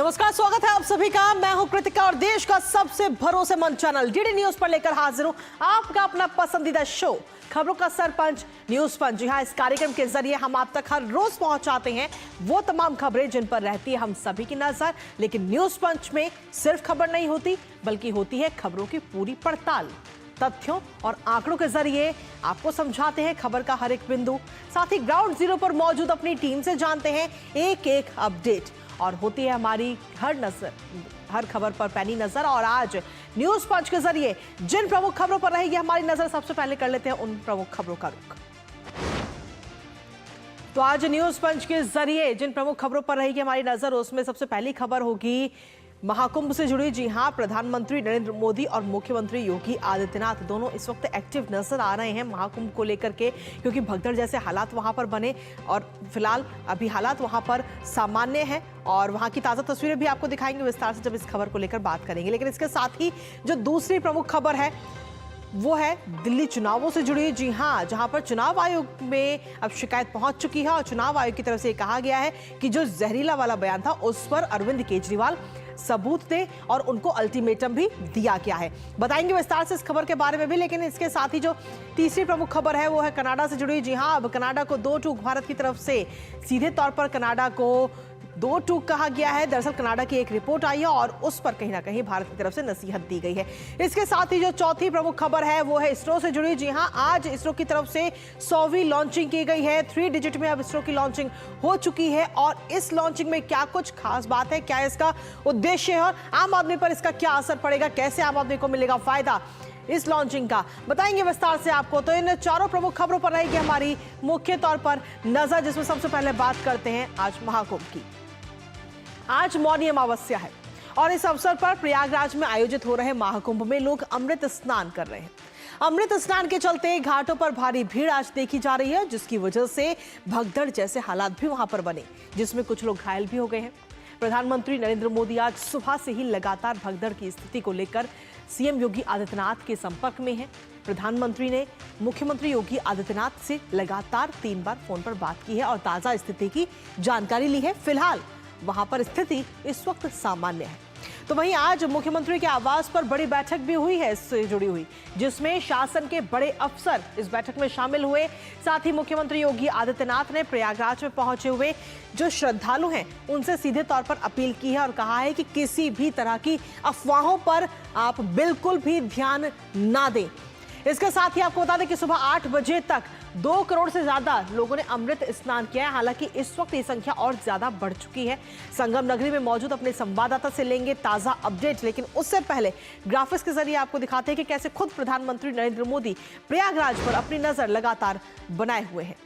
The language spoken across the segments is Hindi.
नमस्कार, स्वागत है आप सभी का। मैं हूं कृतिका और देश का सबसे भरोसेमंद चैनल डीडी न्यूज पर लेकर हाजिर हूं आपका अपना पसंदीदा शो खबरों का सरपंच न्यूज पंच। जी हां, इस कार्यक्रम के जरिए हम आप तक हर रोज पहुंचाते हैं वो तमाम खबरें जिन पर रहती है हम सभी की नजर। लेकिन न्यूज पंच में सिर्फ खबर नहीं होती, बल्कि होती है खबरों की पूरी पड़ताल। तथ्यों और आंकड़ों के जरिए आपको समझाते हैं खबर का हर एक बिंदु। साथ ही ग्राउंड जीरो पर मौजूद अपनी टीम से जानते हैं एक एक अपडेट और होती है हमारी हर खबर पर पैनी नजर। और आज न्यूज पंच के जरिए जिन प्रमुख खबरों पर रहेगी हमारी नजर, सबसे पहले कर लेते हैं उन प्रमुख खबरों का रुख। तो आज न्यूज पंच के जरिए जिन प्रमुख खबरों पर रहेगी हमारी नजर, उसमें सबसे पहली खबर होगी महाकुंभ से जुड़ी। जी हां, प्रधानमंत्री नरेंद्र मोदी और मुख्यमंत्री योगी आदित्यनाथ दोनों इस वक्त एक्टिव नजर आ रहे हैं महाकुंभ को लेकर के, क्योंकि भगदड़ जैसे हालात वहां पर बने और फिलहाल अभी हालात वहां पर सामान्य हैं और वहां की ताजा तस्वीरें भी आपको दिखाएंगे विस्तार से जब इस खबर को लेकर बात करेंगे। लेकिन इसके साथ ही जो दूसरी प्रमुख खबर है वो है दिल्ली चुनावों से जुड़ी। जी हां, जहां पर चुनाव आयोग में अब शिकायत पहुंच चुकी है और चुनाव आयोग की तरफ से कहा गया है कि जो जहरीला वाला बयान था उस पर अरविंद केजरीवाल सबूत दे और उनको अल्टीमेटम भी दिया गया है। बताएंगे विस्तार से इस खबर के बारे में भी। लेकिन इसके साथ ही जो तीसरी प्रमुख खबर है वो है कनाडा से जुड़ी। जी हां, अब कनाडा को 2 टूक भारत की तरफ से सीधे तौर पर कनाडा को 2 टूक कहा गया है। दरअसल कनाडा की एक रिपोर्ट आई है और उस पर कहीं ना कहीं भारत की तरफ से नसीहत दी गई है। इसके साथ ही जो चौथी प्रमुख खबर है वो है इसरो से जुड़ी। जी हां, आज इसरो की तरफ से 100वीं लॉन्चिंग की गई है। 3 डिजिट में अब इसरो की लॉन्चिंग हो चुकी है और इस लॉन्चिंग में क्या कुछ खास बात है, क्या इसका उद्देश्य है और आम आदमी पर इसका क्या असर पड़ेगा, कैसे आम आदमी को मिलेगा फायदा इस लॉन्चिंग का, बताएंगे विस्तार से आपको। तो इन चारों प्रमुख खबरों पर रहेगी हमारी मुख्य तौर पर नजर, जिसमें सबसे पहले बात करते हैं आज महाकुंभ की। आज मौनी अमावस्या है और इस अवसर पर प्रयागराज में आयोजित हो रहे महाकुंभ में लोग अमृत स्नान कर रहे हैं। अमृत स्नान के चलते घाटों पर भारी भीड़ आज देखी जा रही है, जिसकी वजह से भगदड़ जैसे हालात भी वहां पर बने, जिसमें कुछ लोग घायल भी हो गए हैं। प्रधानमंत्री नरेंद्र मोदी आज सुबह से ही लगातार भगदड़ की स्थिति को लेकर सीएम योगी आदित्यनाथ के संपर्क में हैं। प्रधानमंत्री ने मुख्यमंत्री योगी आदित्यनाथ से लगातार 3 बार फोन पर बात की है और ताजा स्थिति की जानकारी ली है। फिलहाल वहां पर स्थिति इस वक्त सामान्य है। तो वहीं आज मुख्यमंत्री के आवास पर बड़ी बैठक भी हुई है इससे जुड़ी हुई, जिसमें शासन के बड़े अफसर इस बैठक में शामिल हुए। साथ ही मुख्यमंत्री योगी आदित्यनाथ ने प्रयागराज में पहुंचे हुए जो श्रद्धालु हैं उनसे सीधे तौर पर अपील की है और कहा है कि किसी भी तरह की अफवाहों पर आप बिल्कुल भी ध्यान ना दें। इसके साथ ही आपको बता दें कि सुबह 8 बजे तक 2 करोड़ से ज्यादा लोगों ने अमृत स्नान किया है। हालांकि इस वक्त ये संख्या और ज्यादा बढ़ चुकी है। संगम नगरी में मौजूद अपने संवाददाता से लेंगे ताजा अपडेट, लेकिन उससे पहले ग्राफिक्स के जरिए आपको दिखाते हैं कि कैसे खुद प्रधानमंत्री नरेंद्र मोदी प्रयागराज पर अपनी नजर लगातार बनाए हुए हैं।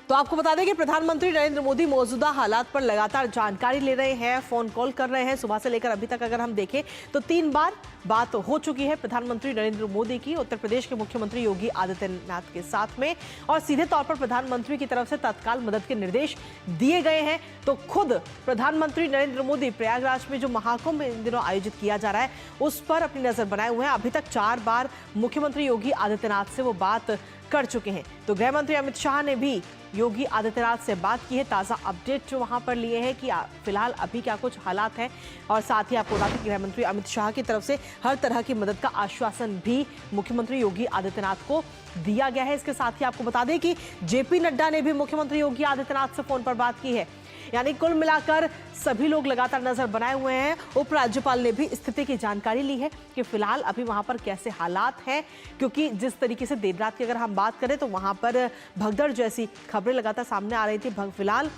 तो आपको बता दें कि प्रधानमंत्री नरेंद्र मोदी मौजूदा हालात पर लगातार जानकारी ले रहे हैं, फोन कॉल कर रहे हैं। सुबह से लेकर अभी तक अगर हम देखें तो 3 बार बात हो चुकी है प्रधानमंत्री नरेंद्र मोदी की उत्तर प्रदेश के मुख्यमंत्री योगी आदित्यनाथ के साथ में, और सीधे तौर पर प्रधानमंत्री की तरफ से तत्काल मदद के निर्देश दिए गए हैं। तो खुद प्रधानमंत्री नरेंद्र मोदी प्रयागराज में जो महाकुंभ इन दिनों आयोजित किया जा रहा है उस पर अपनी नजर बनाए हुए हैं। अभी तक 4 बार मुख्यमंत्री योगी आदित्यनाथ से वो बात कर चुके हैं। तो गृह मंत्री अमित शाह ने भी योगी आदित्यनाथ से बात की है, ताजा अपडेट जो वहां पर लिए हैं कि फिलहाल अभी क्या कुछ हालात हैं। और साथ ही आपको बता दें कि गृह मंत्री अमित शाह की तरफ से हर तरह की मदद का आश्वासन भी मुख्यमंत्री योगी आदित्यनाथ को दिया गया है। इसके साथ ही आपको बता दें कि जेपी नड्डा ने भी मुख्यमंत्री योगी आदित्यनाथ से फोन पर बात की है। यानी कुल मिलाकर सभी लोग लगातार नजर बनाए हुए हैं। उपराज्यपाल ने भी स्थिति की जानकारी ली है कि फिलहाल अभी वहां पर कैसे हालात हैं, क्योंकि जिस तरीके से देर रात की अगर हम बात करें तो वहां पर भगदड़ जैसी खबरें लगातार सामने आ रही थी। फिलहाल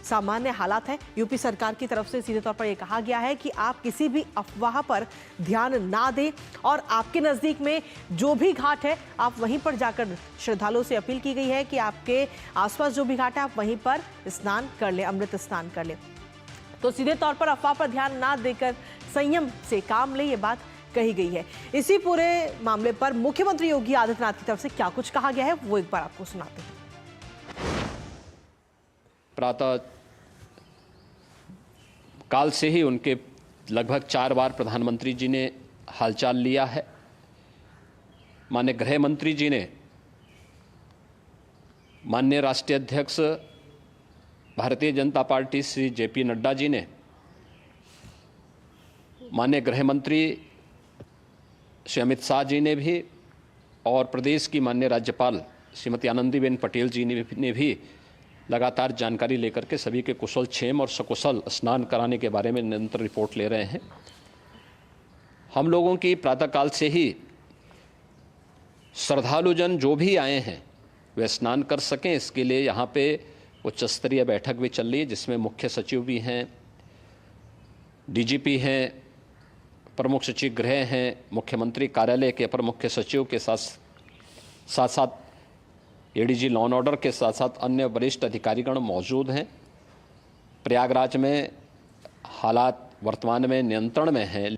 सामान्य हालात है। यूपी सरकार की तरफ से सीधे तौर पर यह कहा गया है कि आप किसी भी अफवाह पर ध्यान ना दें और आपके नजदीक में जो भी घाट है आप वहीं पर जाकर, श्रद्धालुओं से अपील की गई है कि आपके आसपास जो भी घाट है आप वहीं पर स्नान कर लें, अमृत स्नान कर लें। तो सीधे तौर पर अफवाह पर ध्यान ना देकर संयम से काम ले, ये बात कही गई है। इसी पूरे मामले पर मुख्यमंत्री योगी आदित्यनाथ की तरफ से क्या कुछ कहा गया है वो एक बार आपको सुनाते हैं। प्रातः काल से ही उनके लगभग 4 बार प्रधानमंत्री जी ने हालचाल लिया है। माननीय गृह मंत्री जी ने, माननीय राष्ट्रीय अध्यक्ष भारतीय जनता पार्टी श्री जेपी नड्डा जी ने माननीय गृह मंत्री श्री अमित शाह जी ने भी और प्रदेश की माननीय राज्यपाल श्रीमती आनंदीबेन पटेल जी ने भी लगातार जानकारी लेकर के सभी के कुशल क्षेम और सकुशल स्नान कराने के बारे में निरंतर रिपोर्ट ले रहे हैं। हम लोगों की प्रातःकाल से ही श्रद्धालुजन जो भी आए हैं वे स्नान कर सकें, इसके लिए यहाँ पे उच्च स्तरीय बैठक भी चल रही है, जिसमें मुख्य सचिव भी हैं, डीजीपी हैं, प्रमुख सचिव गृह हैं, मुख्यमंत्री कार्यालय के अपर मुख्य सचिव के साथ साथ एडीजी लॉ एंड ऑर्डर के साथ साथ अन्य वरिष्ठ अधिकारीगण मौजूद हैं। प्रयागराज में हालात वर्तमान में नियंत्रण में हैं।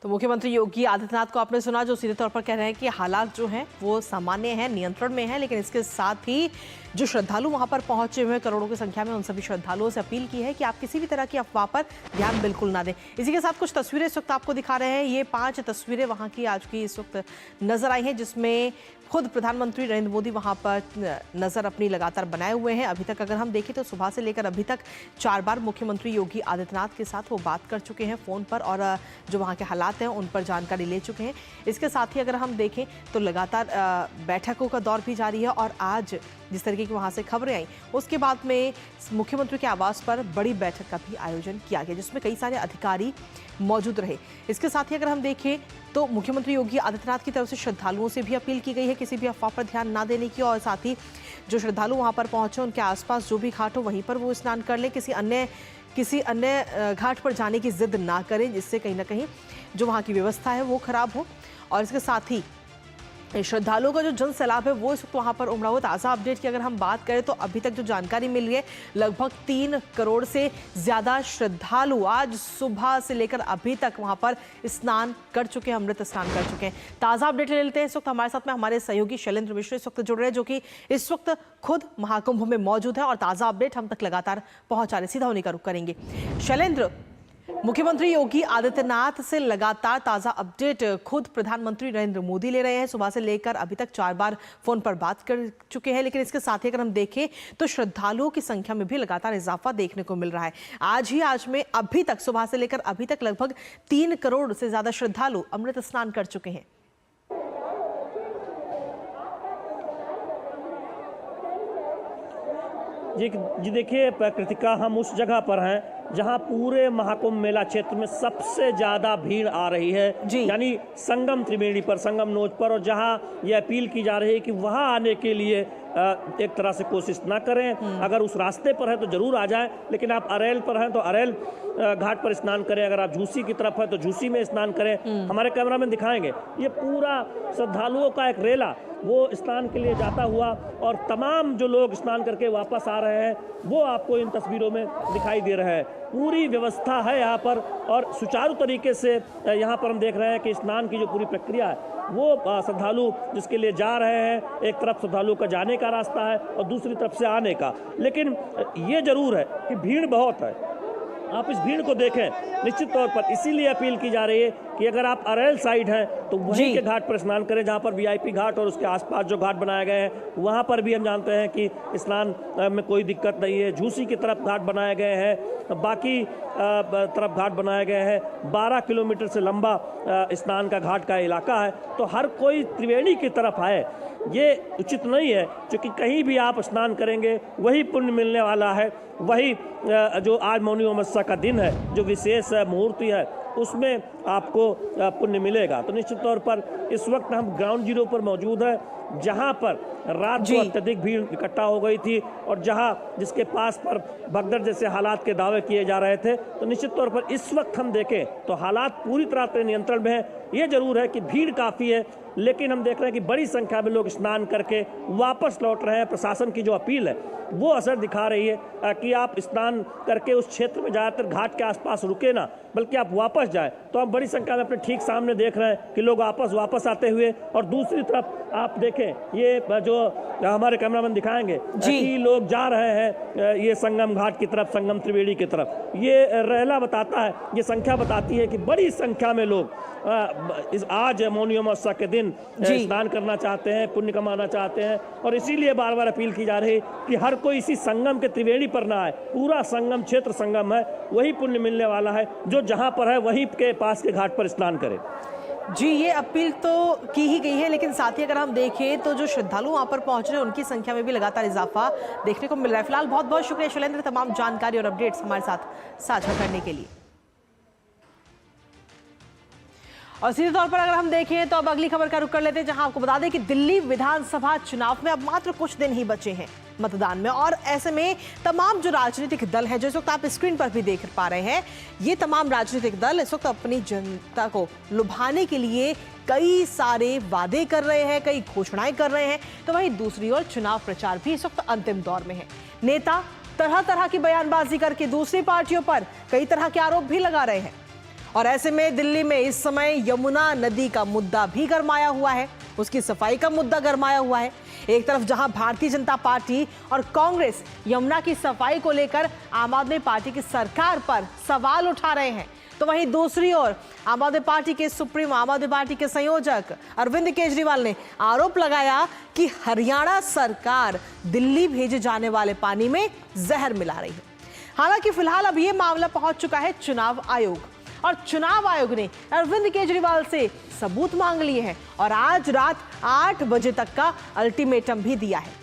तो मुख्यमंत्री योगी आदित्यनाथ को आपने सुना, जो सीधे तौर पर कह रहे हैं कि हालात जो हैं वो सामान्य हैं, नियंत्रण में हैं, लेकिन इसके साथ ही जो श्रद्धालु वहां पर पहुंचे हुए करोड़ों की संख्या में, उन सभी श्रद्धालुओं से अपील की है कि आप किसी भी तरह की अफवाह पर ध्यान बिल्कुल ना दें। इसी के साथ कुछ तस्वीरें इस वक्त आपको दिखा रहे हैं। ये 5 तस्वीरें वहां की आज की इस वक्त नजर आई हैं, जिसमें खुद प्रधानमंत्री नरेंद्र मोदी वहां पर नजर अपनी लगातार बनाए हुए हैं। अभी तक अगर हम देखें तो सुबह से लेकर अभी तक 4 बार मुख्यमंत्री योगी आदित्यनाथ के साथ वो बात कर चुके हैं फोन पर, और जो वहां के हालात हैं उन पर जानकारी ले चुके हैं। इसके साथ ही अगर हम देखें तो लगातार बैठकों का दौर भी जारी है, और आज जिस तरीके की वहां से खबरें आई उसके बाद में मुख्यमंत्री के आवास पर बड़ी बैठक का भी आयोजन किया गया, जिसमें कई सारे अधिकारी मौजूद रहे। इसके साथ ही अगर हम देखें तो मुख्यमंत्री योगी आदित्यनाथ की तरफ से श्रद्धालुओं से भी अपील की गई है किसी भी अफवाह पर ध्यान ना देने की, और साथ ही जो श्रद्धालु वहां पर पहुंचे उनके आसपास जो भी घाट हो वहीं पर वो स्नान कर लें, किसी अन्य घाट पर जाने की जिद ना करें, जिससे कहीं ना कहीं जो वहां की व्यवस्था है वो खराब हो। और इसके साथ ही श्रद्धालुओं का जो जन सैलाब है वो इस वक्त वहां पर उमड़ा हुआ। ताज़ा अपडेट की अगर हम बात करें तो अभी तक जो जानकारी मिल रही है, लगभग 3 करोड़ से ज़्यादा श्रद्धालु आज सुबह से लेकर अभी तक वहां पर स्नान कर चुके हैं, अमृत स्नान कर चुके हैं। ताज़ा अपडेट ले लेते हैं। इस वक्त हमारे साथ में हमारे सहयोगी शैलेंद्र मिश्र इस वक्त जुड़ रहे हैं, जो कि इस वक्त खुद महाकुंभ में मौजूद है और ताज़ा अपडेट हम तक लगातार पहुंचा रहे। सीधा उन्हीं का रुख करेंगे। शैलेंद्र, मुख्यमंत्री योगी आदित्यनाथ से लगातार ताजा अपडेट खुद प्रधानमंत्री नरेंद्र मोदी ले रहे हैं। सुबह से लेकर अभी तक 4 बार फोन पर बात कर चुके हैं, लेकिन इसके साथ ही अगर हम देखें तो श्रद्धालुओं की संख्या में भी लगातार इजाफा देखने को मिल रहा है। आज में अभी तक सुबह से लेकर अभी तक लगभग 3 करोड़ से ज्यादा श्रद्धालु अमृत स्नान कर चुके हैं। जी देखिए कृतिका, हम उस जगह पर हैं जहां पूरे महाकुंभ मेला क्षेत्र में सबसे ज्यादा भीड़ आ रही है, यानी संगम त्रिवेणी पर, संगम नोच पर, और जहां ये अपील की जा रही है कि वहां आने के लिए एक तरह से कोशिश ना करें। अगर उस रास्ते पर है तो जरूर आ जाएं, लेकिन आप अरेल पर हैं तो अरेल घाट पर स्नान करें, अगर आप झूसी की तरफ है तो झूसी में स्नान करें। हमारे कैमरामैन दिखाएंगे ये पूरा श्रद्धालुओं का एक रेला वो स्नान के लिए जाता हुआ, और तमाम जो लोग स्नान करके वापस आ रहे हैं वो आपको इन तस्वीरों में दिखाई दे रहा है। पूरी व्यवस्था है यहाँ पर, और सुचारू तरीके से यहाँ पर हम देख रहे हैं कि स्नान की जो पूरी प्रक्रिया है वो श्रद्धालु जिसके लिए जा रहे हैं, एक तरफ श्रद्धालु का जाने का रास्ता है और दूसरी तरफ से आने का। लेकिन ये जरूर है कि भीड़ बहुत है, आप इस भीड़ को देखें निश्चित तौर पर। इसीलिए अपील की जा रही है कि अगर आप अरेल साइड हैं तो वहीं के घाट पर स्नान करें, जहां पर वीआईपी घाट और उसके आसपास जो घाट बनाए गए हैं वहां पर भी हम जानते हैं कि स्नान में कोई दिक्कत नहीं है। झूसी की तरफ घाट बनाए गए हैं, बाकी तरफ घाट बनाए गए हैं। 12 किलोमीटर से लंबा स्नान का घाट का इलाका है, तो हर कोई त्रिवेणी की तरफ आए ये उचित नहीं है, क्योंकि कहीं भी आप स्नान करेंगे वही पुण्य मिलने वाला है। वही जो आज मौनी अमावस्या का दिन है, जो विशेष मुहूर्त है, उसमें आपको पुण्य मिलेगा। तो निश्चित तौर पर इस वक्त हम ग्राउंड जीरो पर मौजूद है, जहां पर रात को अत्यधिक भीड़ इकट्ठा हो गई थी, और जहां जिसके पास पर भगदड़ जैसे हालात के दावे किए जा रहे थे। तो निश्चित तौर पर इस वक्त हम देखें तो हालात पूरी तरह से नियंत्रण में है। ये जरूर है कि भीड़ काफ़ी है, लेकिन हम देख रहे हैं कि बड़ी संख्या में लोग स्नान करके वापस लौट रहे हैं। प्रशासन की जो अपील है वो असर दिखा रही है कि आप स्नान करके उस क्षेत्र में ज़्यादातर घाट के आसपास रुके ना, बल्कि आप वापस जाएं। तो हम बड़ी संख्या में अपने ठीक सामने देख रहे हैं कि लोग वापस आते हुए, और दूसरी तरफ आप देखें ये जो हमारे कैमरामैन दिखाएंगे कि लोग जा रहे हैं ये संगम घाट की तरफ, संगम त्रिवेणी की तरफ। ये रेला बताता है, ये संख्या बताती है कि बड़ी संख्या में लोग इस आज मौनी अमावस्या के दिन दिन स्नान करना चाहते हैं, पुण्य कमाना चाहते हैं, और इसीलिए बार बार अपील की जा रही है कि हर कोई इसी संगम के त्रिवेणी पर ना आए। पूरा संगम क्षेत्र संगम है, वही पुण्य मिलने वाला है, जो जहां पर है वहीं के पास के घाट पर स्नान करे। जी, ये अपील तो की ही गई है, लेकिन साथ ही अगर हम देखें तो जो श्रद्धालु वहां पर पहुंच रहे हैं उनकी संख्या में भी लगातार इजाफा देखने को मिल रहा है। फिलहाल बहुत बहुत शुक्रिया शैलेंद्र, तमाम जानकारी और अपडेट्स हमारे साथ साझा करने के लिए। और सीधे तौर पर अगर हम देखें तो अब अगली खबर का रुख कर लेते हैं, जहां आपको बता दें कि दिल्ली विधानसभा चुनाव में अब मात्र कुछ दिन ही बचे हैं मतदान में, और ऐसे में तमाम जो राजनीतिक दल हैं, जो इस वक्त आप स्क्रीन पर भी देख पा रहे हैं, ये तमाम राजनीतिक दल इस वक्त अपनी जनता को लुभाने के लिए कई सारे वादे कर रहे हैं, कई घोषणाएं कर रहे हैं। तो वहीं दूसरी ओर चुनाव प्रचार भी इस वक्त अंतिम दौर में है। नेता तरह तरह की बयानबाजी करके दूसरी पार्टियों पर कई तरह के आरोप भी लगा रहे हैं, और ऐसे में दिल्ली में इस समय यमुना नदी का मुद्दा भी गरमाया हुआ है, उसकी सफाई का मुद्दा गरमाया हुआ है। एक तरफ जहां भारतीय जनता पार्टी और कांग्रेस यमुना की सफाई को लेकर आम आदमी पार्टी की सरकार पर सवाल उठा रहे हैं, तो वहीं दूसरी ओर आम आदमी पार्टी के सुप्रीमो, आम आदमी पार्टी के संयोजक अरविंद केजरीवाल ने आरोप लगाया कि हरियाणा सरकार दिल्ली भेजे जाने वाले पानी में जहर मिला रही है। हालांकि फिलहाल अब यह मामला पहुंच चुका है चुनाव आयोग, और चुनाव आयोग ने अरविंद केजरीवाल से सबूत मांग लिए हैं और आज रात 8 बजे तक का अल्टीमेटम भी दिया है।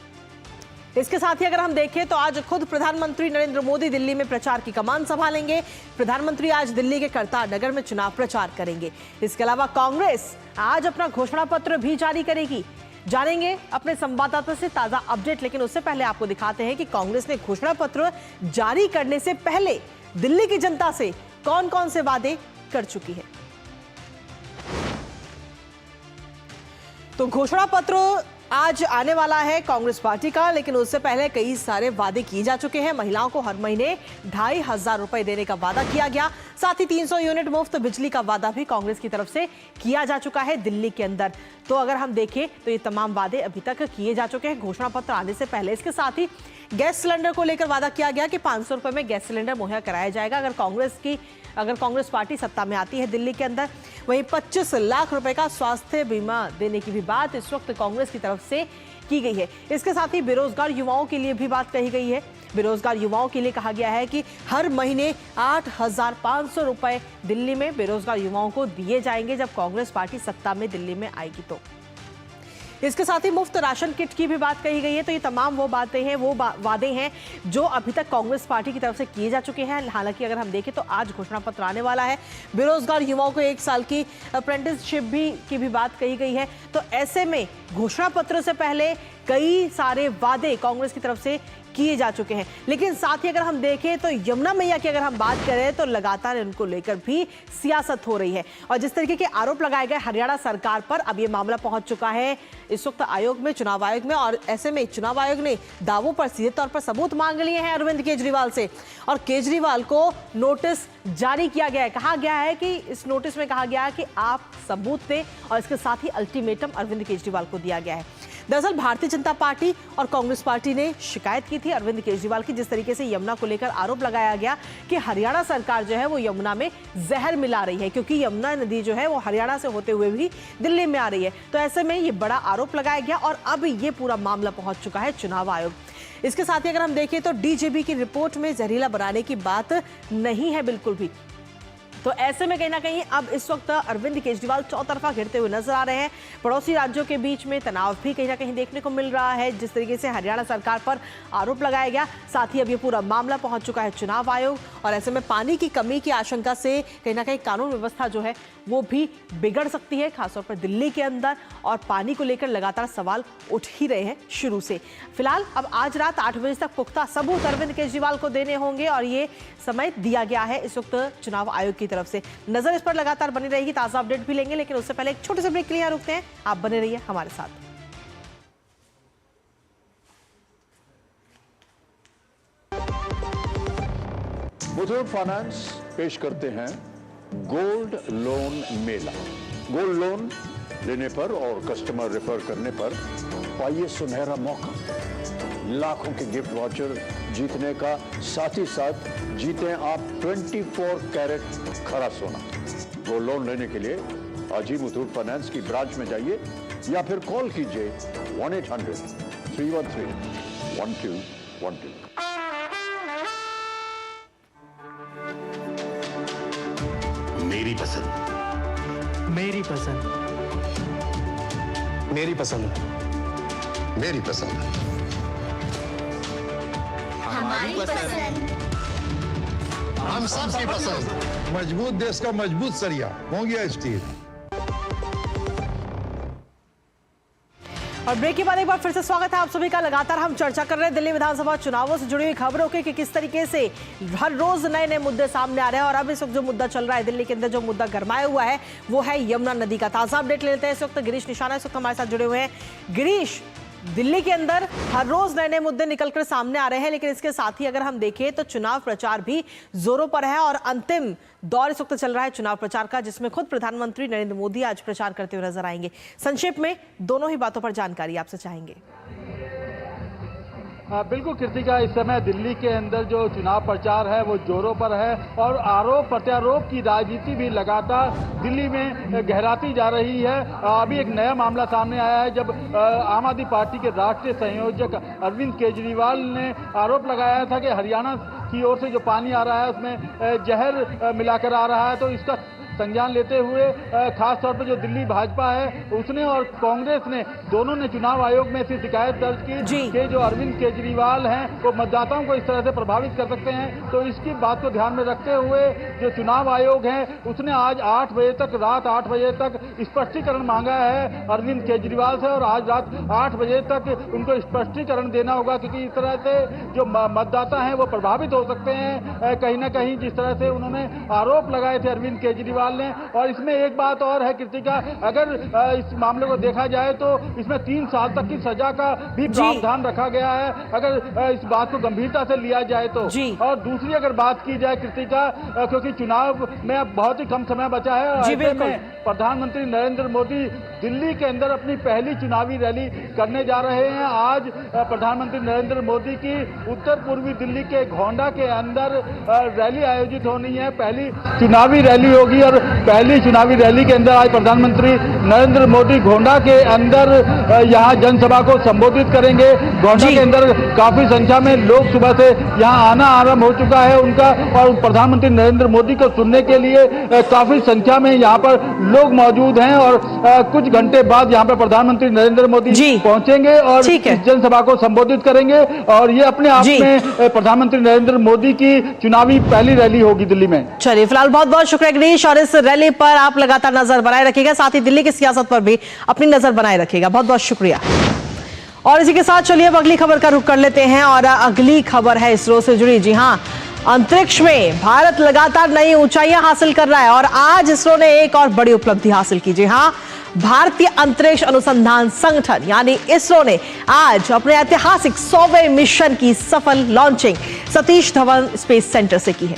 इसके साथ ही अगर हम देखें तो आज खुद प्रधानमंत्री नरेंद्र मोदी दिल्ली में प्रचार की कमान संभालेंगे। प्रधानमंत्री आज दिल्ली के करतार नगर में चुनाव प्रचार करेंगे। इसके अलावा कांग्रेस आज अपना घोषणा पत्र भी जारी करेगी। जानेंगे अपने संवाददाता से ताजा अपडेट, लेकिन उससे पहले आपको दिखाते हैं कि कांग्रेस ने घोषणा पत्र जारी करने से पहले दिल्ली की जनता से कौन कौन से वादे कर चुकी है। तो घोषणा पत्र आज आने वाला है कांग्रेस पार्टी का, लेकिन उससे पहले कई सारे वादे किए जा चुके हैं। महिलाओं को हर महीने 2,500 रुपए देने का वादा किया गया, साथ ही 300 यूनिट मुफ्त बिजली का वादा भी कांग्रेस की तरफ से किया जा चुका है दिल्ली के अंदर। तो अगर हम देखें तो ये तमाम वादे अभी तक किए जा चुके हैं घोषणा पत्र आने से पहले। इसके साथ ही गैस सिलेंडर को लेकर वादा किया गया कि 500 रुपए में गैस सिलेंडर मुहैया कराया जाएगा अगर कांग्रेस पार्टी सत्ता में आती है दिल्ली के अंदर। वहीं 25 लाख रुपए का स्वास्थ्य बीमा देने की भी बात इस वक्त कांग्रेस की तरफ से की गई है। इसके साथ ही बेरोजगार युवाओं के लिए भी बात कही गई है। बेरोजगार युवाओं के लिए कहा गया है कि हर महीने 8,500 रुपए दिल्ली में बेरोजगार युवाओं को दिए जाएंगे जब कांग्रेस पार्टी सत्ता में दिल्ली में आएगी। तो इसके साथ ही मुफ्त राशन किट की भी बात कही गई है। तो ये तमाम वो बातें हैं, वो वादे हैं जो अभी तक कांग्रेस पार्टी की तरफ से किए जा चुके हैं। हालांकि अगर हम देखें तो आज घोषणा पत्र आने वाला है। बेरोजगार युवाओं को 1 साल की अप्रेंटिसशिप की भी बात कही गई है। तो ऐसे में घोषणा पत्र से पहले कई सारे वादे कांग्रेस की तरफ से किए जा चुके हैं। लेकिन साथ ही अगर हम देखें तो यमुना मैया की अगर हम बात करें तो लगातार इनको लेकर भी सियासत हो रही है, और जिस तरीके के आरोप लगाए गए हरियाणा सरकार पर, अब ये मामला पहुंच चुका है इस वक्त आयोग में, चुनाव आयोग में, और ऐसे में चुनाव आयोग ने दावों पर सीधे तौर पर सबूत मांग लिए हैं अरविंद केजरीवाल से, और केजरीवाल को नोटिस जारी किया गया है। कहा गया है कि इस नोटिस में कहा गया है कि आप सबूत दें, और इसके साथ ही अल्टीमेटम अरविंद केजरीवाल को दिया गया है। दरअसल भारतीय जनता पार्टी और कांग्रेस पार्टी ने शिकायत की थी अरविंद केजरीवाल की, जिस तरीके से यमुना को लेकर आरोप लगाया गया कि हरियाणा सरकार जो है वो यमुना में जहर मिला रही है, क्योंकि यमुना नदी जो है वो हरियाणा से होते हुए भी दिल्ली में आ रही है। तो ऐसे में ये बड़ा आरोप लगाया गया, और अब ये पूरा मामला पहुंच चुका है चुनाव आयोग। इसके साथ ही अगर हम देखें तो डीजीपी की रिपोर्ट में जहरीला बनाने की बात नहीं है बिल्कुल भी। तो ऐसे में कहीं ना कहीं अब इस वक्त अरविंद केजरीवाल चौतरफा घिरते हुए नजर आ रहे हैं। पड़ोसी राज्यों के बीच में तनाव भी कहीं ना कहीं देखने को मिल रहा है, जिस तरीके से हरियाणा सरकार पर आरोप लगाया गया। साथ ही अब ये पूरा मामला पहुंच चुका है चुनाव आयोग, और ऐसे में पानी की कमी की आशंका से कहीं ना कहीं कानून व्यवस्था जो है वो भी बिगड़ सकती है, खासतौर पर दिल्ली के अंदर, और पानी को लेकर लगातार सवाल उठ ही रहे हैं शुरू से। फिलहाल अब आज रात 8 बजे तक पुख्ता सबूत अरविंद केजरीवाल को देने होंगे, और ये समय दिया गया है इस वक्त चुनाव आयोग की तरफ से। नजर इस पर लगातार बनी रहेगी, ताजा अपडेट भी लेंगे, लेकिन उससे पहले एक छोटे से ब्रेक के लिए यहाँ रुकते हैं। आप बने रहिए हमारे साथ। मुथूट फाइनेंस पेश करते हैं गोल्ड लोन मेला। गोल्ड लोन लेने पर और कस्टमर रेफर करने पर पाइए सुनहरा मौका, लाखों के गिफ्ट वाउचर जीतने का, साथ ही साथ जीतें आप 24 कैरेट खरा सोना। गोल्ड लोन लेने के लिए आज ही मुथूट फाइनेंस की ब्रांच में जाइए या फिर कॉल कीजिए 1-800-313-1212। मेरी पसंद, मेरी पसंद, मेरी पसंद, मेरी पसंद, हमारी पसंद। हम सबकी पसंद। मजबूत देश का मजबूत सरिया मोंगिया स्टील। और ब्रेक के बाद एक बार फिर से स्वागत है आप सभी का। लगातार हम चर्चा कर रहे हैं दिल्ली विधानसभा चुनावों से जुड़ी हुई खबरों के कि किस तरीके से हर रोज नए नए मुद्दे सामने आ रहे हैं। और अब इस वक्त जो मुद्दा चल रहा है दिल्ली के अंदर, जो मुद्दा गरमाया हुआ है वो है यमुना नदी का। ताजा अपडेट लेते हैं इस वक्त गिरीश निशाना इस वक्त हमारे साथ जुड़े हुए हैं। गिरीश, दिल्ली के अंदर हर रोज नए नए मुद्दे निकलकर सामने आ रहे हैं, लेकिन इसके साथ ही अगर हम देखें तो चुनाव प्रचार भी जोरों पर है और अंतिम दौर इस वक्त चल रहा है चुनाव प्रचार का, जिसमें खुद प्रधानमंत्री नरेंद्र मोदी आज प्रचार करते हुए नजर आएंगे। संक्षेप में दोनों ही बातों पर जानकारी आपसे चाहेंगे। बिल्कुल कृतिका, इस समय दिल्ली के अंदर जो चुनाव प्रचार है वो जोरों पर है और आरोप प्रत्यारोप की राजनीति भी लगातार दिल्ली में गहराती जा रही है। अभी एक नया मामला सामने आया है जब आम आदमी पार्टी के राष्ट्रीय संयोजक अरविंद केजरीवाल ने आरोप लगाया था कि हरियाणा की ओर से जो पानी आ रहा है उसमें जहर मिलाकर आ रहा है। तो इसका संज्ञान लेते हुए खास तौर पर जो दिल्ली भाजपा है उसने और कांग्रेस ने दोनों ने चुनाव आयोग में ऐसी शिकायत दर्ज की कि जो अरविंद केजरीवाल हैं वो मतदाताओं को इस तरह से प्रभावित कर सकते हैं। तो इसकी बात को ध्यान में रखते हुए जो चुनाव आयोग है उसने आज 8 बजे तक, रात 8 बजे तक स्पष्टीकरण मांगा है अरविंद केजरीवाल से और आज रात 8 बजे तक उनको स्पष्टीकरण देना होगा, क्योंकि इस तरह से जो मतदाता हैं वो प्रभावित हो सकते हैं कहीं ना कहीं, जिस तरह से उन्होंने आरोप लगाए थे अरविंद केजरीवाल ने। और इसमें एक बात और है कृतिका, अगर इस मामले को देखा जाए तो इसमें 3 साल तक की सजा का भी प्रावधान रखा गया है अगर इस बात को गंभीरता से लिया जाए तो। और दूसरी अगर बात की जाए कृतिका, क्योंकि चुनाव में अब बहुत ही कम समय बचा है, ऐसे में प्रधानमंत्री नरेंद्र मोदी दिल्ली के अंदर अपनी पहली चुनावी रैली करने जा रहे हैं। आज प्रधानमंत्री नरेंद्र मोदी की उत्तर पूर्वी दिल्ली के घोंडा के अंदर रैली आयोजित होनी है, पहली चुनावी रैली होगी। और पहली चुनावी रैली के अंदर आज प्रधानमंत्री नरेंद्र मोदी घोंडा के अंदर यहां जनसभा को संबोधित करेंगे। घोंडा के अंदर काफी संख्या में लोग सुबह से यहां आना आरंभ हो चुका है उनका, और प्रधानमंत्री नरेंद्र मोदी को सुनने के लिए काफी संख्या में यहां पर लोग मौजूद हैं। और कुछ घंटे बाद यहां पर प्रधानमंत्री नरेंद्र मोदी पहुंचेंगे और इस जनसभा को संबोधित करेंगे। और ये अपने आप में प्रधानमंत्री नरेंद्र मोदी की चुनावी पहली रैली होगी दिल्ली में। चलिए, फिलहाल बहुत बहुत शुक्रिया गिरीश, और इस रैली पर आप लगातार नजर बनाए रखिएगा, साथ ही दिल्ली की सियासत पर भी अपनी नजर बनाए रखिएगा। बहुत बहुत शुक्रिया। और इसी के साथ चलिए अब अगली खबर का रुख कर लेते हैं, और अगली खबर है इसरो से जुड़ी। जी हां, अंतरिक्ष में भारत लगातार नई ऊंचाइयां हासिल कर रहा है और आज इसरो ने एक और बड़ी उपलब्धि हासिल की। जी हां, भारतीय अंतरिक्ष अनुसंधान संगठन यानी इसरो ने आज अपने ऐतिहासिक 100वें मिशन की सफल launching Satish Dhawan space centre से की है,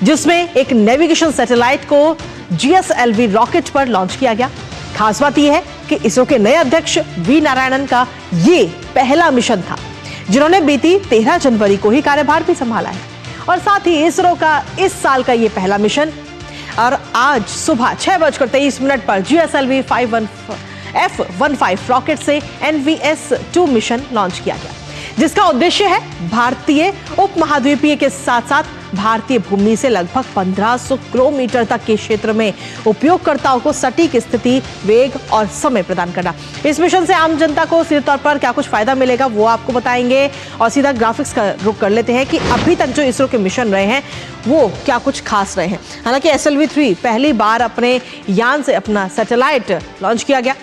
जिसमें एक नेविगेशन सैटेलाइट को GSLV रॉकेट पर लॉन्च किया गया। खास बात यह है कि इसरो के नए अध्यक्ष वी नारायणन का ये पहला मिशन था, जिन्होंने बीती 13 जनवरी को ही कार्यभार भी संभाला है। और साथ ही इसरो का इस साल का ये पहला मिशन, और आज सुबह 6:23 पर GSLV F-15 रॉकेट से NVS-2 मिशन लॉन्च किया गया, जिसका उद्देश्य है भारतीय उपमहाद्वीपीय के साथ साथ भारतीय भूमि से लगभग 1500 किलोमीटर तक के क्षेत्र में उपयोगकर्ताओं को सटीक स्थिति, वेग और समय प्रदान करना। इस मिशन से आम जनता को सीधे तौर पर क्या कुछ फायदा मिलेगा वो आपको बताएंगे, और सीधा ग्राफिक्स का रुख कर लेते हैं कि अभी तक जो इसरो के मिशन रहे हैं वो क्या कुछ खास रहे हैं। हालांकि SLV-3 पहली बार अपने यान से अपना सैटेलाइट लॉन्च किया गया।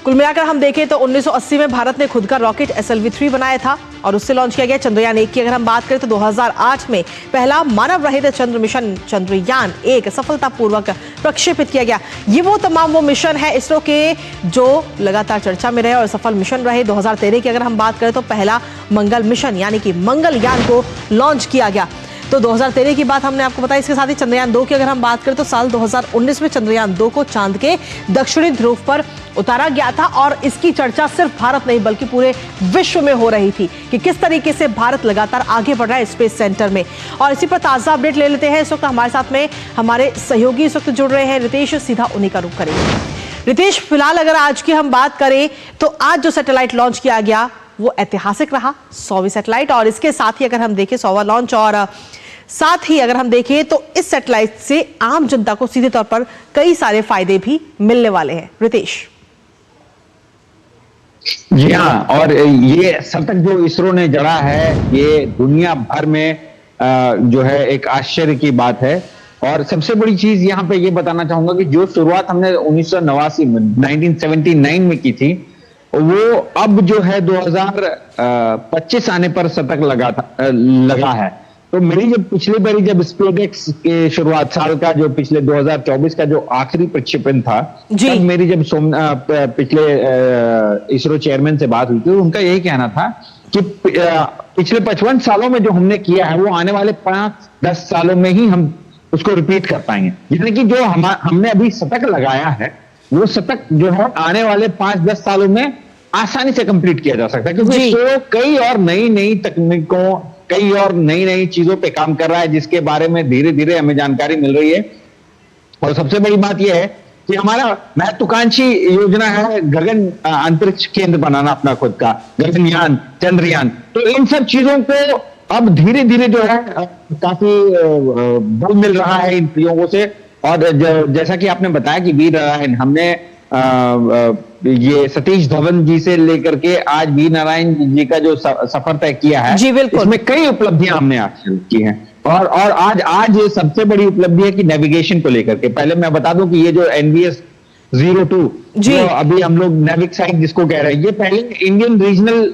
कुल मिलाकर हम देखें तो 1980 में भारत ने खुद का रॉकेट SLV-3 बनाया था और उससे लॉन्च किया गया। चंद्रयान 1 की अगर हम बात करें तो 2008 में पहला मानव रहित चंद्र मिशन चंद्रयान 1 सफलतापूर्वक प्रक्षेपित किया गया। ये वो मिशन है इसरो के जो लगातार चर्चा में रहे और सफल मिशन रहे। 2013 की अगर हम बात करें तो पहला मंगल मिशन यानी कि मंगलयान को लॉन्च किया गया। तो 2013 की बात हमने आपको बताई। इसके साथ ही चंद्रयान 2 की अगर हम बात करें तो साल 2019 में चंद्रयान 2 को चांद के दक्षिणी ध्रुव पर उतारा गया था और इसकी चर्चा सिर्फ भारत नहीं बल्कि पूरे विश्व में हो रही थी कि किस तरीके से भारत लगातार आगे बढ़ रहा है स्पेस सेंटर में। और इसी पर ताजा अपडेट ले लेते हैं। इस वक्त हमारे साथ में हमारे सहयोगी इस वक्त जुड़ रहे हैं। रितेश, सीधा उन्हीं का रुख करेंगे। रितेश, फिलहाल अगर आज की हम बात करें तो आज जो सैटेलाइट लॉन्च किया गया वो ऐतिहासिक रहा, 100वीं सैटेलाइट। और इसके साथ ही अगर हम देखें 100वां लॉन्च, और साथ ही अगर हम देखें तो इस सैटेलाइट से आम जनता को सीधे तौर पर कई सारे फायदे भी मिलने वाले हैं। रितेश। जी हाँ, और ये शतक जो इसरो ने जड़ा है ये दुनिया भर में जो है एक आश्चर्य की बात है। और सबसे बड़ी चीज यहाँ पे ये बताना चाहूंगा कि जो शुरुआत हमने 1989 में 1979 में की थी वो अब जो है 2025 आने पर शतक लगा है। तो मेरी जब पिछली बारी जब स्पेसएक्स के शुरुआत साल का जो पिछले 2024 का जो आखिरी प्रक्षेपण था, तब मेरी जब पिछले इसरो चेयरमैन से बात हुई थी, उनका यही कहना था कि पिछले 55 सालों में जो हमने किया है वो आने वाले 5-10 सालों में ही हम उसको रिपीट कर पाएंगे। यानी कि जो हमने अभी शतक लगाया है वो शतक जो है आने वाले 5-10 सालों में आसानी से कंप्लीट किया जा सकता है, क्योंकि इसरो कई और नई तकनीकों, कई और नई चीजों पे काम कर रहा है जिसके बारे में धीरे धीरे हमें जानकारी मिल रही है। और सबसे बड़ी बात यह है कि हमारा महत्वाकांक्षी योजना है गगन अंतरिक्ष केंद्र बनाना अपना खुद का, गगनयान, चंद्रयान। तो इन सब चीजों को अब धीरे धीरे जो है काफी बल मिल रहा है इन प्रयोगों से। और जैसा कि आपने बताया कि वीर नारायण, हमने ये सतीश धवन जी से लेकर के आज वीर नारायण जी का जो सफर तय किया है, जी बिल्कुल, इसमें कई उपलब्धियां हमने हासिल की हैं। और आज ये सबसे बड़ी उपलब्धि है कि नेविगेशन को लेकर के, पहले मैं बता दूं कि ये जो NVS 02 जो अभी हम लोग नेविक साइट जिसको कह रहे हैं, ये पहले Indian regional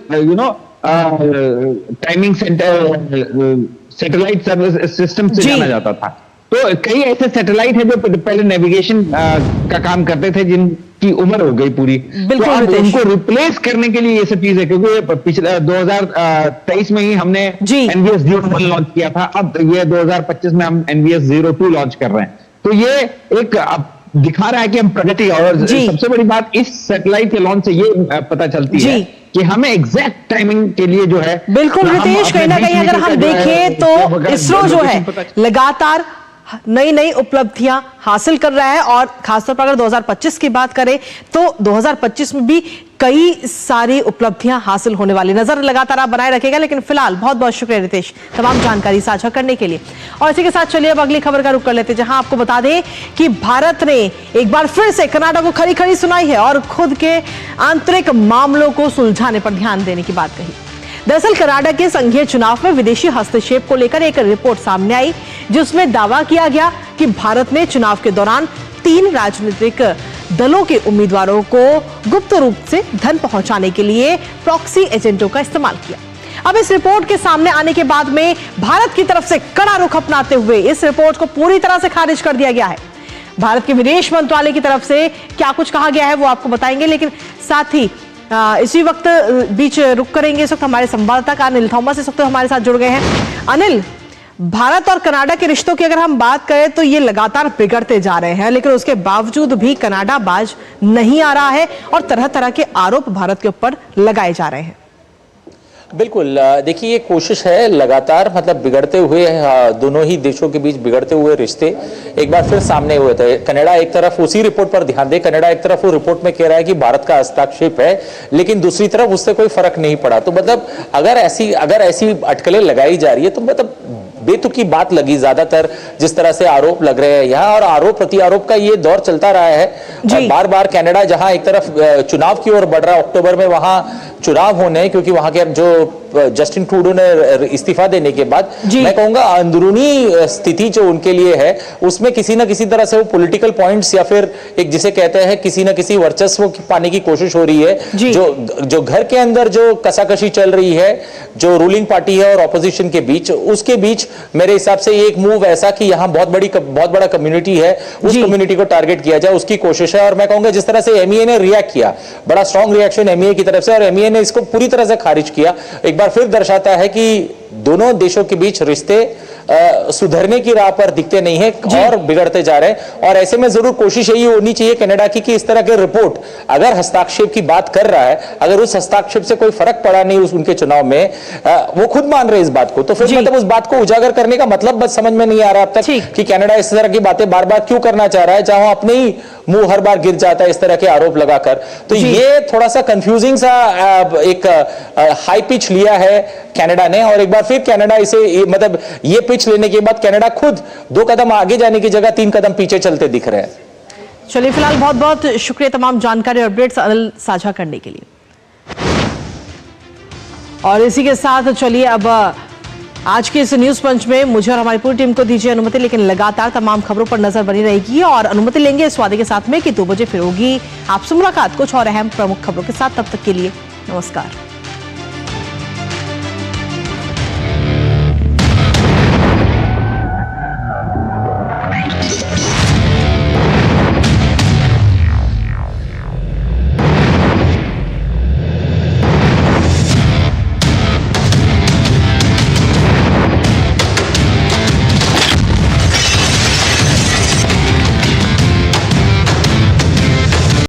timing centre satellite service system से जाना जाता था। तो कई ऐसे सैटेलाइट हैं जो पहले नेविगेशन का काम करते थे जिनकी उम्र हो गई पूरी, तो अब उनको रिप्लेस करने के लिए ये सब चीजें, क्योंकि पिछले 2023 में ही हमने NVS 01 लॉन्च किया था, अब ये 2025 में हम NVS 02 लॉन्च कर रहे हैं। तो ये एक दिखा रहा है कि हम प्रगति, और सबसे बड़ी बात इस सैटेलाइट के लॉन्च से ये पता चलती है कि हमें एग्जैक्ट टाइमिंग के लिए जो है, बिल्कुल रितेश, कहीं ना कहीं अगर हम देखें तो इसरो जो है लगातार नई उपलब्धियां हासिल कर रहा है। और खासतौर पर अगर 2025 की बात करें तो 2025 में भी कई सारी उपलब्धियां हासिल होने वाली, नजर लगातार आप बनाए रखेगा। लेकिन फिलहाल बहुत बहुत शुक्रिया रितेश तमाम जानकारी साझा करने के लिए। और इसी के साथ चलिए अब अगली खबर का रुख कर लेते हैं, जहां आपको बता दें कि भारत ने एक बार फिर से कनाडा को खरी खरी सुनाई है और खुद के आंतरिक मामलों को सुलझाने पर ध्यान देने की बात कही। दरअसल कनाडा के संघीय चुनाव में विदेशी हस्तक्षेप को लेकर एक रिपोर्ट सामने आई जिसमें दावा किया गया कि भारत ने चुनाव के दौरान 3 राजनीतिक दलों के उम्मीदवारों को गुप्त रूप से धन पहुंचाने के लिए प्रॉक्सी एजेंटों का इस्तेमाल किया। अब इस रिपोर्ट के सामने आने के बाद में भारत की तरफ से कड़ा रुख अपनाते हुए इस रिपोर्ट को पूरी तरह से खारिज कर दिया गया है। भारत के विदेश मंत्रालय की तरफ से क्या कुछ कहा गया है वो आपको बताएंगे, लेकिन साथ ही इसी वक्त बीच रुक करेंगे इस वक्त हमारे संवाददाता अनिल थॉमस इस वक्त हमारे साथ जुड़ गए हैं। अनिल, भारत और कनाडा के रिश्तों की अगर हम बात करें तो ये लगातार बिगड़ते जा रहे हैं, लेकिन उसके बावजूद भी कनाडा बाज नहीं आ रहा है और तरह तरह के आरोप भारत के ऊपर लगाए जा रहे हैं। बिल्कुल, देखिए ये कोशिश है लगातार, मतलब बिगड़ते हुए दोनों ही देशों के बीच बिगड़ते हुए रिश्ते एक बार फिर सामने हुए थे। कनाडा एक तरफ उसी रिपोर्ट पर ध्यान दे, कनाडा एक तरफ वो रिपोर्ट में कह रहा है कि भारत का हस्तक्षेप है, लेकिन दूसरी तरफ उससे कोई फर्क नहीं पड़ा। तो मतलब अगर ऐसी अटकलें लगाई जा रही है तो मतलब बेतुकी बात लगी ज्यादातर जिस तरह से आरोप लग रहे हैं यहाँ, और आरोप प्रति आरोप का ये दौर चलता रहा है। बार बार कनाडा जहां एक तरफ चुनाव की ओर बढ़ रहा है, अक्टूबर में वहां चुनाव होने, क्योंकि वहां के जो जस्टिन ट्रूडो ने इस्तीफा देने के बाद मैं कहूंगा अंदरूनी स्थिति जो उनके लिए है उसमें किसी ना किसी तरह से वो पॉलिटिकल पॉइंट्स या फिर एक जिसे कहते हैं किसी ना किसी वर्चस्व पाने की कोशिश हो रही है। जो घर के अंदर जो कसाकशी चल रही है, जो रूलिंग पार्टी है और ऑपोजिशन के बीच, उसके बीच मेरे हिसाब से ये एक मूव ऐसा कि यहाँ बहुत बड़ा कम्युनिटी है, उस कम्युनिटी को टारगेट किया जाए उसकी कोशिश है। और मैं कहूंगा जिस तरह से एमईए ने रिएक्ट किया, बड़ा स्ट्रॉन्ग रिएक्शन एमईए की तरफ से, और एमईए ने इसको पूरी तरह से खारिज किया, एक बार फिर दर्शाता है कि दोनों देशों के बीच रिश्ते सुधरने की राह पर दिखते नहीं है और बिगड़ते जा रहे हैं। और ऐसे में जरूर कोशिश यही होनी चाहिए कनाडा की कि इस तरह के रिपोर्ट अगर हस्तक्षेप की बात कर रहा है, अगर उस हस्तक्षेप से कोई फर्क पड़ा नहीं उनके चुनाव में, वो खुद मान रहे इस बात को, तो फिर मतलब उस बात को उजागर करने का मतलब बस समझ में नहीं आ रहा अब तक कि कनाडा इस तरह की बातें बार बार क्यों करना चाह रहा है, जहां अपने ही मुंह हर बार गिर जाता है इस तरह के आरोप लगाकर। तो ये थोड़ा सा कंफ्यूजिंग सा एक हाई पिच लिया है कनाडा ने, और एक बार फिर कनाडा इसे मतलब ये पिच लेने के बाद कनाडा खुद 2 कदम आगे जाने की जगह 3 कदम पीछे चलते दिख रहे हैं। चलिए, फिलहाल बहुत बहुत शुक्रिया तमाम जानकारी और अपडेट्स अनिल साझा करने के लिए। और इसी के साथ चलिए अब आज के इस न्यूज पंच में मुझे और हमारी पूरी टीम को दीजिए अनुमति, लेकिन लगातार तमाम खबरों पर नजर बनी रहेगी और अनुमति लेंगे इस वादे के साथ में कि 2 बजे फिर होगी आपसे मुलाकात कुछ और अहम प्रमुख खबरों के साथ। तब तक के लिए नमस्कार।